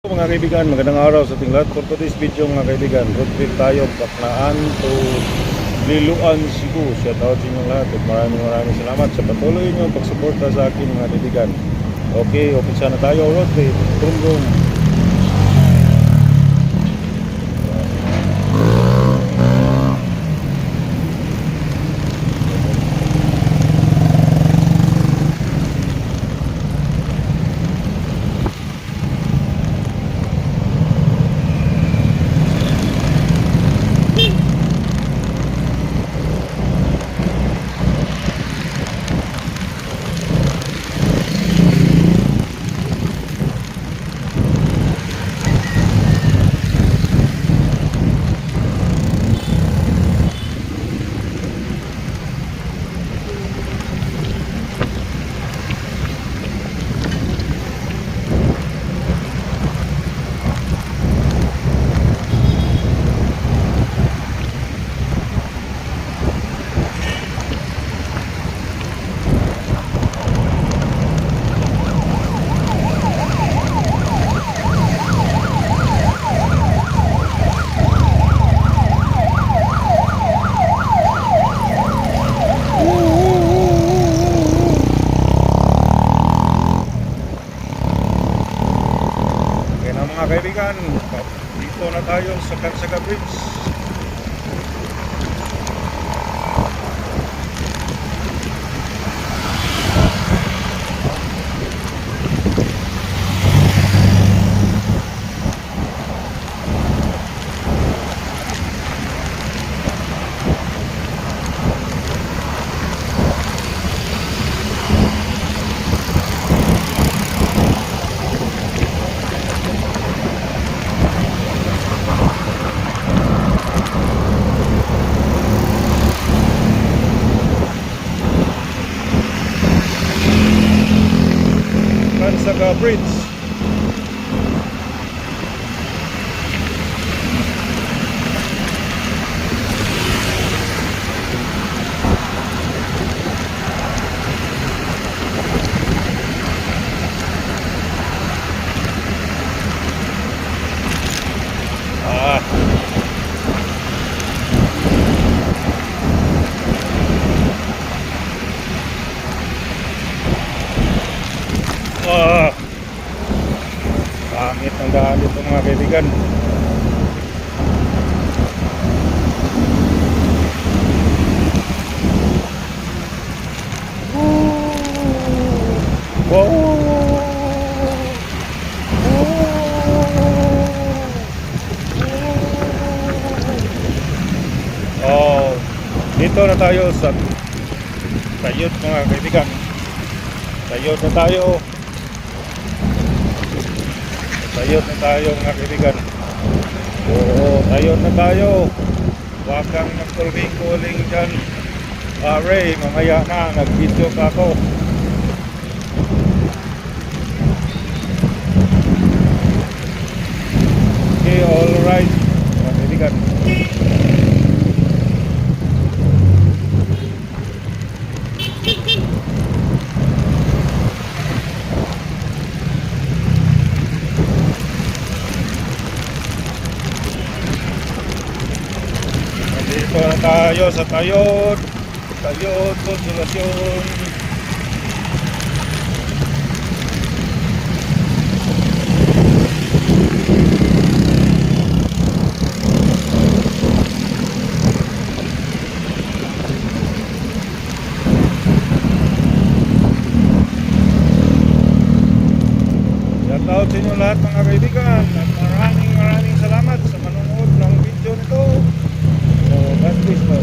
Mga kaibigan, magandang araw sa ating lahat. For today's video mga kaibigan, road trip tayo Bacnaan to Liloan, Cebu. Shout out sa inyong lahat at maraming salamat sa patuloy niyong pagsuporta sa akin mga kaibigan. Okay, umpisa na tayo road trip. Boom boom. Mga kaibigan, dito na tayo sa Kansaga Bridge. Kansaga Bridge. Pangit ang daan dito mga kaibigan. Wow. Oh, dito na tayo sa Tayod mga kaibigan. Tayod na tayo. Tayod na tayo mga kaibigan. Oo, tayod na tayo. Huwag kang magkuling-kuling dyan. Ray, mamaya na, nag-video ka ako. Okay, alright mga kaibigan. Dito na tayo sa Tayod Konsolasyon. Shout out sa inyo lahat mga kaibigan at maraming salamat sa manonood ng video nito. So, God bless po.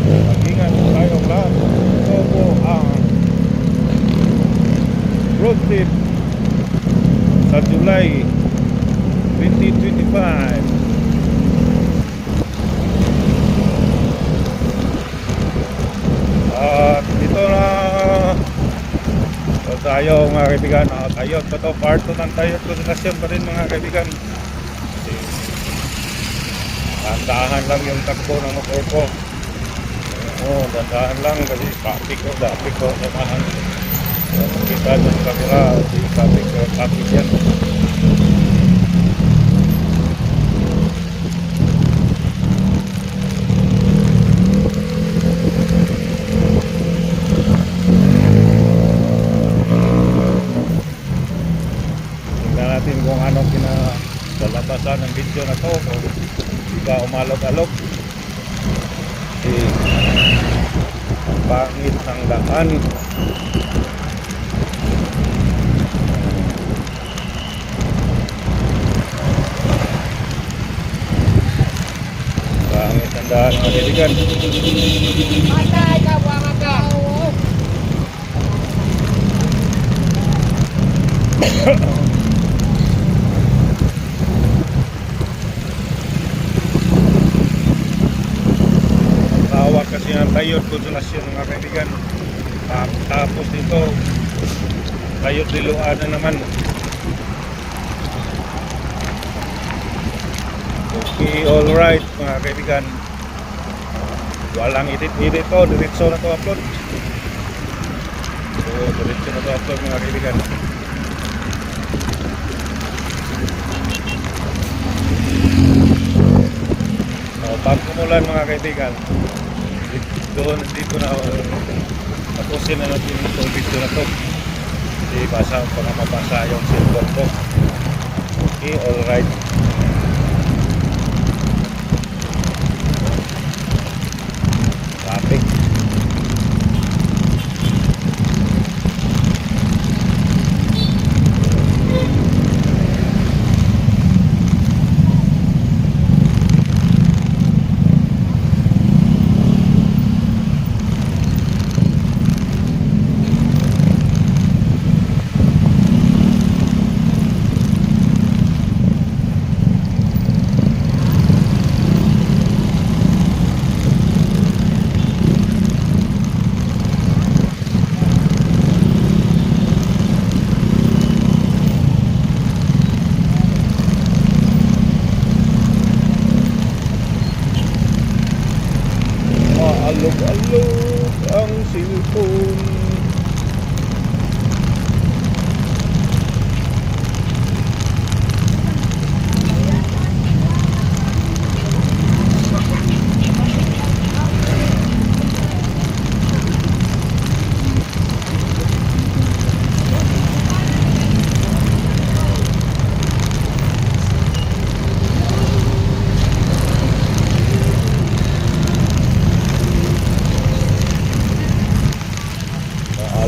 Mag-ingat tayong lahat. Ito po ang road trip sa July 2025. At dito na tayo mga kaibigan. Tayod pa to, part 2 ng Tayod Konsolasyon pa rin mga kaibigan. Dandahan lang yung takbo ng motor ko. Dandahan lang kasi traffic ko samahan. Kita sa camera, traffic yan. kung ano kinalabasan ng video na to, kung di ka umalog-alog. Ang pangit ng daan. Pangit ang daan mga kaibigan. Matay ka, buwang ka. Tawag kasi ang Tayod Konsolasyon mga kaibigan. Tapos dito Tayod Liloan na naman. Okay, alright mga kaibigan. Walang edit-edit to, diretso na to upload. So, diretso na to upload mga kaibigan. Pagkumulan mga kaibigan, dito na tapusin na natin itong video na to. Hindi basa para mabasa yung cellphone ko. Okay, alright. Traffic. Alog-alog ang cellphone.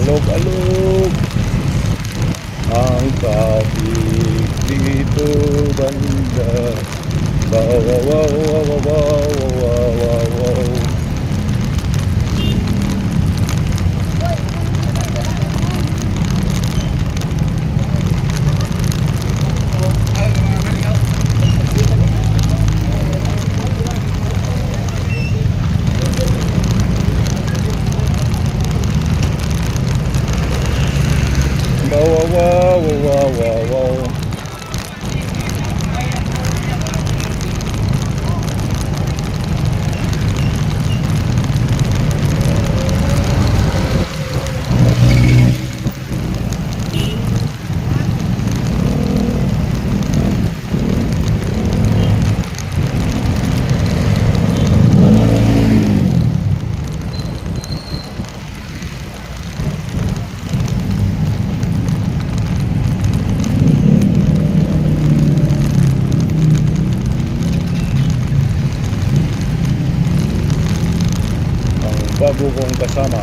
Alog-alog ang traffic dito banda. Wow, wow, wow, wow, wow, wow, wow, wow. Wow, wow, wow, wow, wow. Bago kong kasama.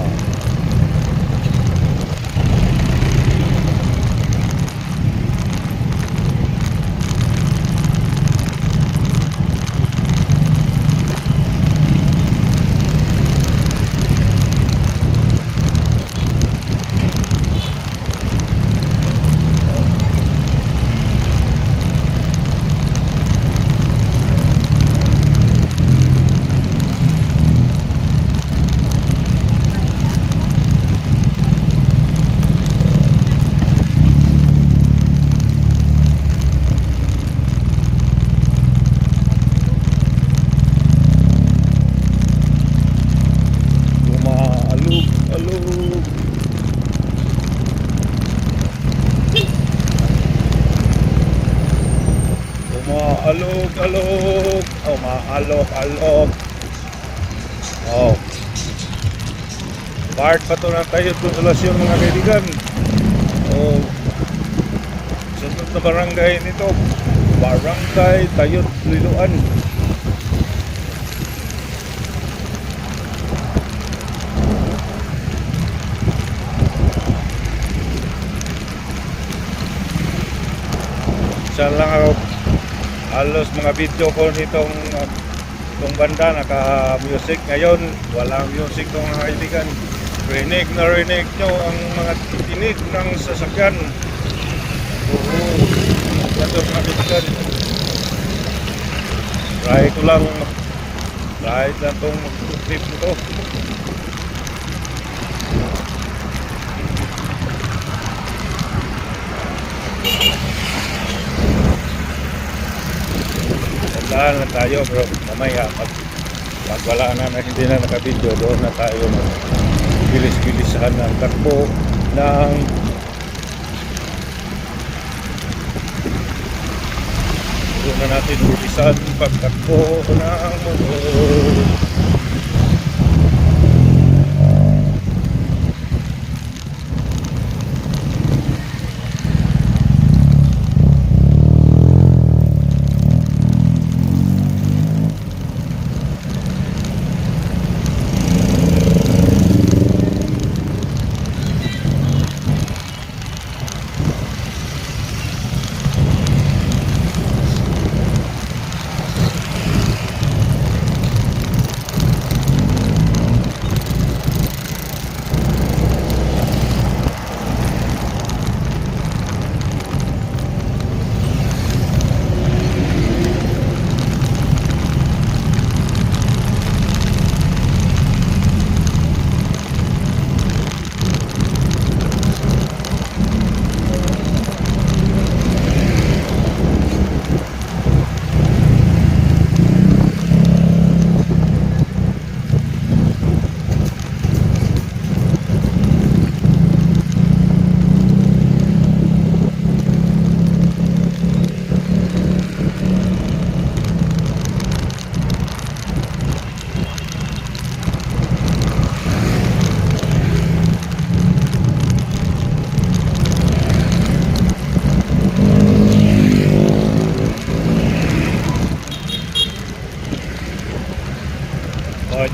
Alog-alog. Oh, maalog-alog. Oh. Part pa to ng Tayod Konsolasyon mga kaibigan. Oh. na barangay nito, Barangay Tayot, Liloan. Isa lang ako, halos mga video ko nitong itong banda naka-music ngayon, walang music tong mga kaibigan. Rinig na rinig nyo ang mga tinig ng sasakyan. Oo, ito mga kaibigan. Try ko lang itong trip nito. Puntahan lang tayo bro, mamaya pag wala na hindi na nakabidyo, doon na tayo bilis-bilisan ng takbo ng doon na natin bilisan pagtakbo ng motor.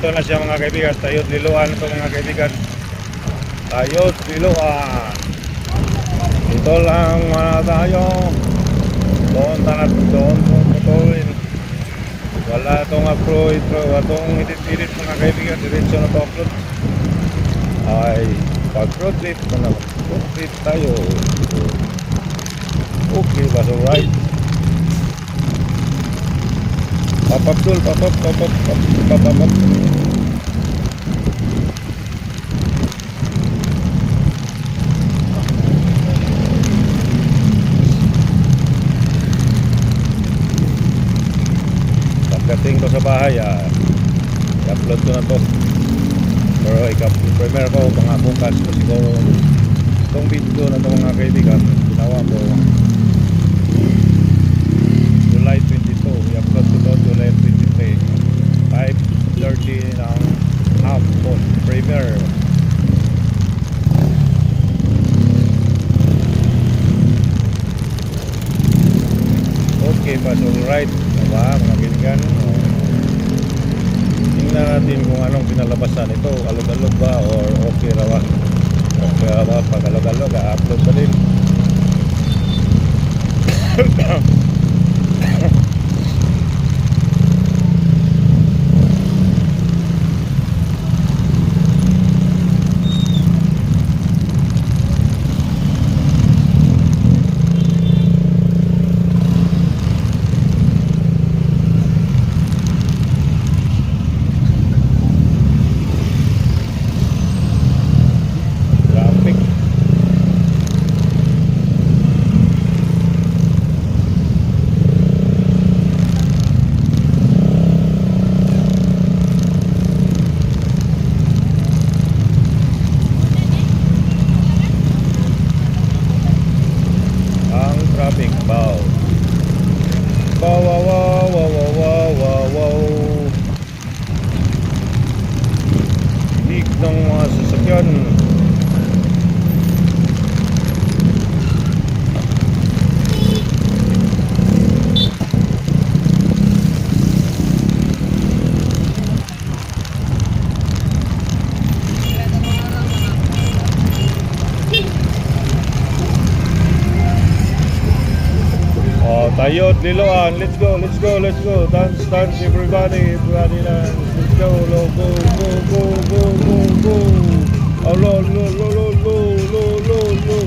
Ito na siya mga kaibigan, Tayot Liloan ito mga kaibigan. Tayot Liloan. Ito lang mga tayo. Doon putulin. Wala itong upload, itong edit mga kaibigan, diretso na ito upload. Ay, pag road trip na naman. Road trip tayo. Okay ba, so right? Papap dul, papap. Pagdating ko sa bahay, i-upload ko na to. Pero i-premier ko mga bukas ko siguro itong video na ito mga kaibigan. Ginawa ko July 22, i-upload ko to July 23, 5:30 ng hapon, premier. Okay pa, so right, diba mga kaibigan? Tingnan natin kung anong pinalabasan ito, alog-alog ba or okay rawa. Okay rawa, pag alog-alog, upload pa din. ng mga sasakyan. Tayot, Liloan, let's go, let's go, let's go. Dance, dance, everybody, everybody dance. Let's go, lo, go, go, go, go, go, go. Oh, lo, lo, lo, lo, lo, lo, lo, lo.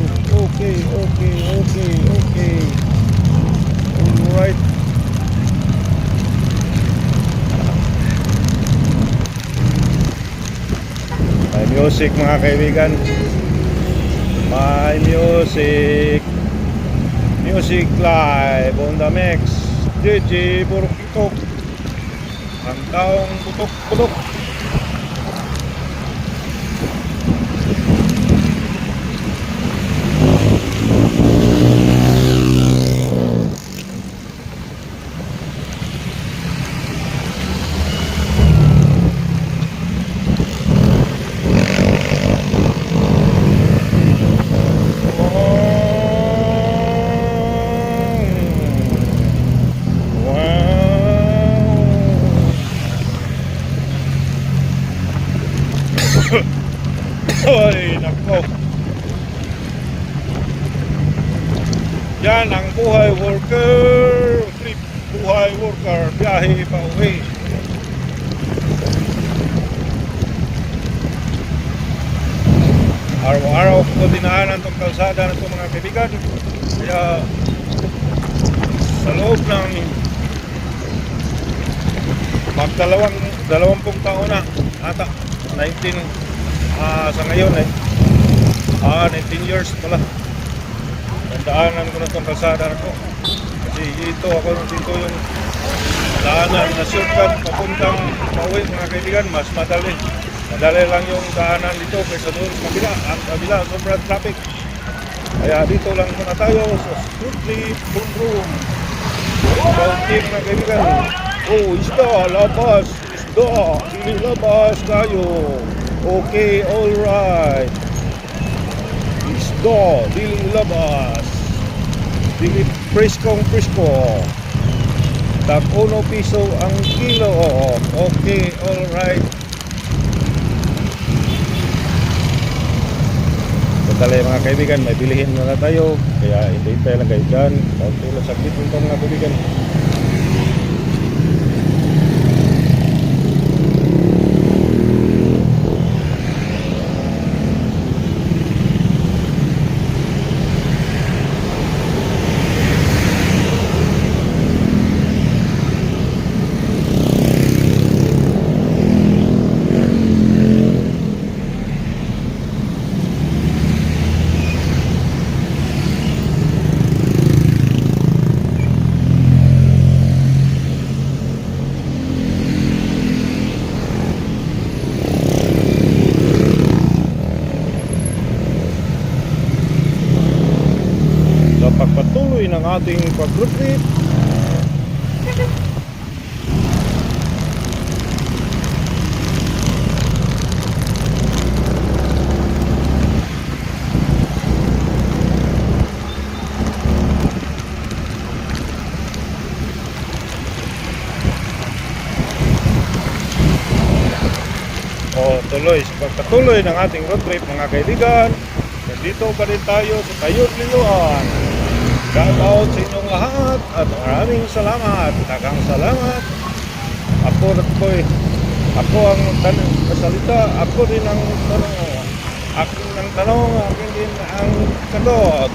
Okay, okay, okay, okay. Alright. May music mga kaibigan. May music. Music live on the mix. DJ Burukito. Ang taong putok-putok. Ay, nako. Yan ang buhay worker. Trip, buhay worker. Biyahe pa uwi. Araw-araw ko dinaanan itong kalsada na itong mga kaibigan. Kaya sa loob ng dalawampung taon na ata 19 sa ngayon 19 years pala nandaanan ko na itong kalsada na ko kasi dito yung daanan na shortcut papuntang pauwi mga kaibigan. Mas madali lang yung daanan dito kaysa doon sa kabila. Ang kabila sobrang traffic, kaya dito lang muna tayo sa Strictly Boom Room. Bounty mga kaibigan. Oh, isda, labas, isda, ilabas tayo. Okay, alright. Isda, diling labas. Diling preskong presko. Tag 1 piso ang kilo. Okay, alright. Sandali mga kaibigan, may bilihin na tayo. Kaya hintay lang kayo dyan. Kaunti lang sakit nito mga kaibigan. Pagpatuloy ng ating pag-road trip, pagpatuloy ng ating road trip mga kaibigan, nandito pa rin tayo sa Tayot, Liloan. Shout out sa inyong lahat at maraming salamat. Daghang salamat. Ako ang kasalita. Ako din ang tanong. Akin ang tanong, akin din ang sagot.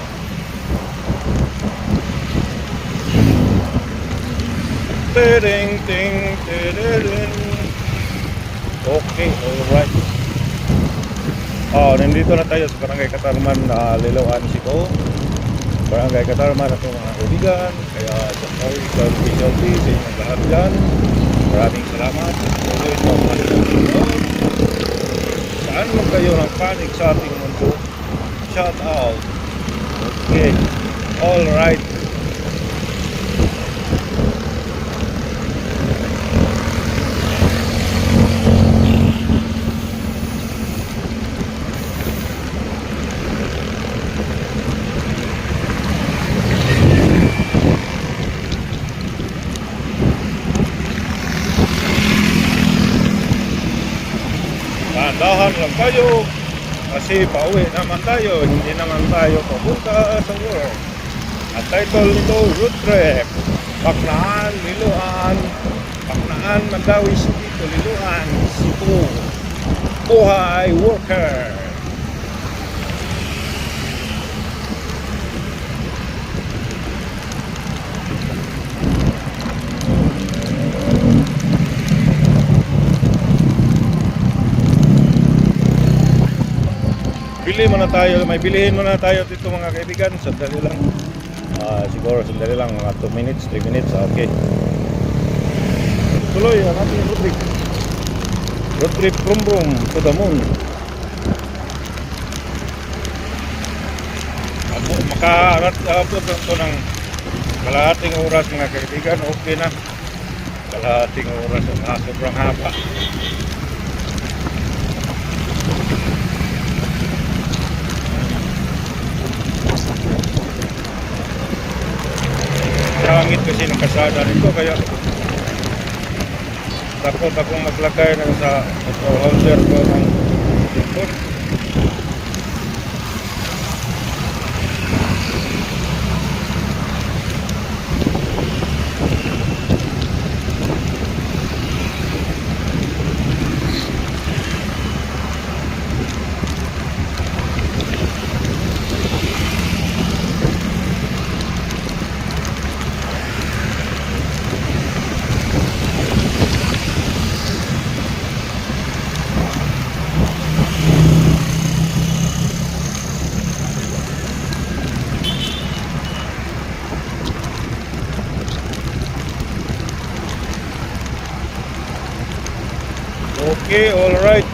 Tering ting tering. Okay, alright. Nandito na tayo sa Barangay Katarman na Liloan City. Barangay Katarman at mga kaibigan. Kaya sa specialty sa inyong lahat dyan, maraming salamat. Tuloy mo ang manunod. Saan mo kayo ng panig sa ating mundo? Shout out. Okay, alright. Dahan lang tayo kasi pauwi naman tayo, hindi naman tayo papunta sa work. Ang title nito, Road Trip. Paknaan, Liloan. Paknaan, Mandawi City to Liloan, Cebu. Buhay Worker. Bili muna tayo, may bilihin muna tayo dito mga kaibigan. Sandali lang. Siguro sandali lang, mga 2 minutes, 3 minutes. Okay. Tuloy ang ating road trip. Road trip from Rome to the moon. Makaabot lang ito ng kalahating oras mga kaibigan. Okay na. Kalahating oras na sobrang haba. Langit kasi ng kasada nito kaya takot akong maglagay na sa holder ko ng cellphone. Okay, all right.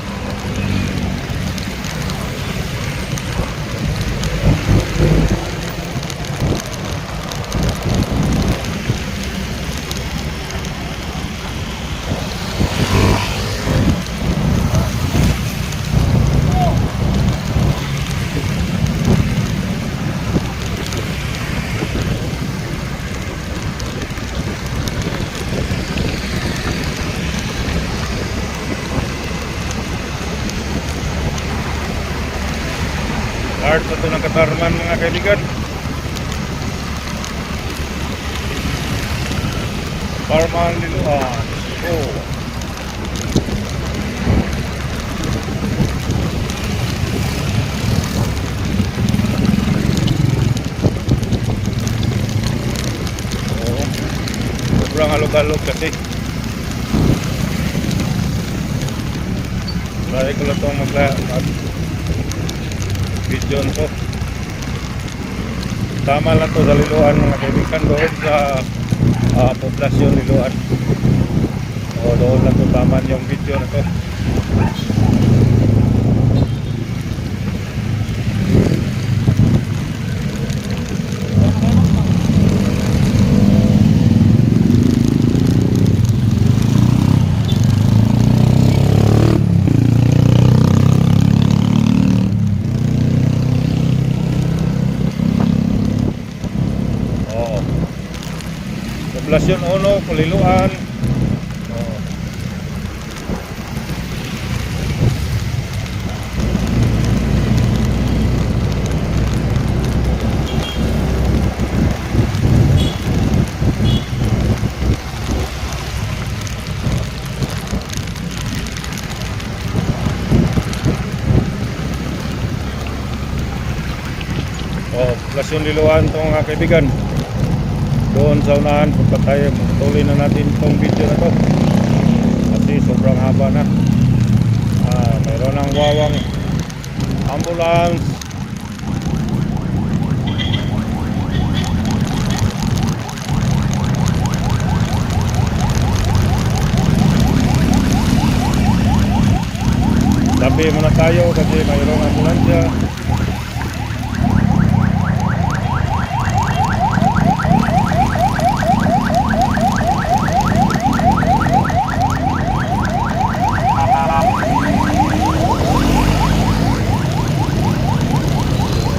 Start na ito ng Katarman mga kaibigan. Parman Liloan. Oh. Sobrang alog-alog kasi. Try ko lang itong video nito. Tama lang to sa Liloan mga kaibigan, doon sa poblasyon Liloan. O doon lang to, tama yung video na to. Poblasyon 1, Liloan. Oh. Poblasyon Liloan ito mga kaibigan. Doon sa unahan, punta tayo, tuloy na natin itong video na to kasi sobrang haba na. Mayroon ng wawang ambulance. Tabi muna tayo kasi mayroong ambulansya.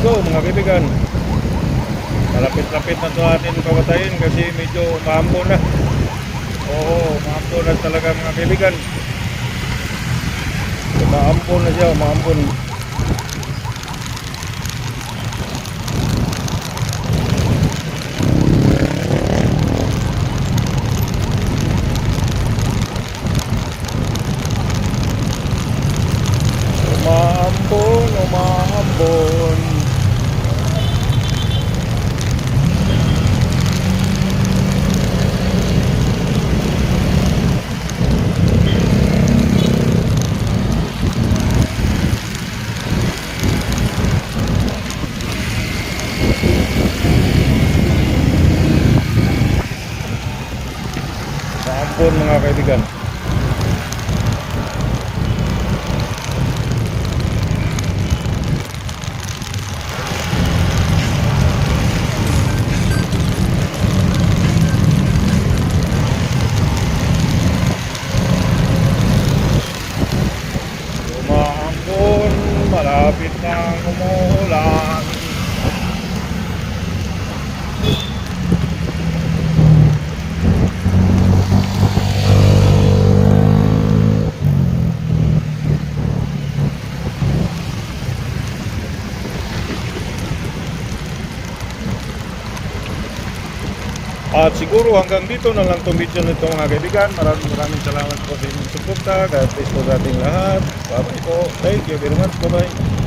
Mga kaibigan, malapit-lapit na ito atin pabatayin kasi medyo maampo na. Oo, maampo na talaga mga kaibigan. Maampo na siya, maampon. Maampon mga kaibigan. Maampon, malapit nang umuulan. At siguro hanggang dito na lang itong video nito mga kaibigan. Maraming salamat po sa inyong suporta. God bless po sa ating lahat. Bye po. Thank you very much. Bye bye.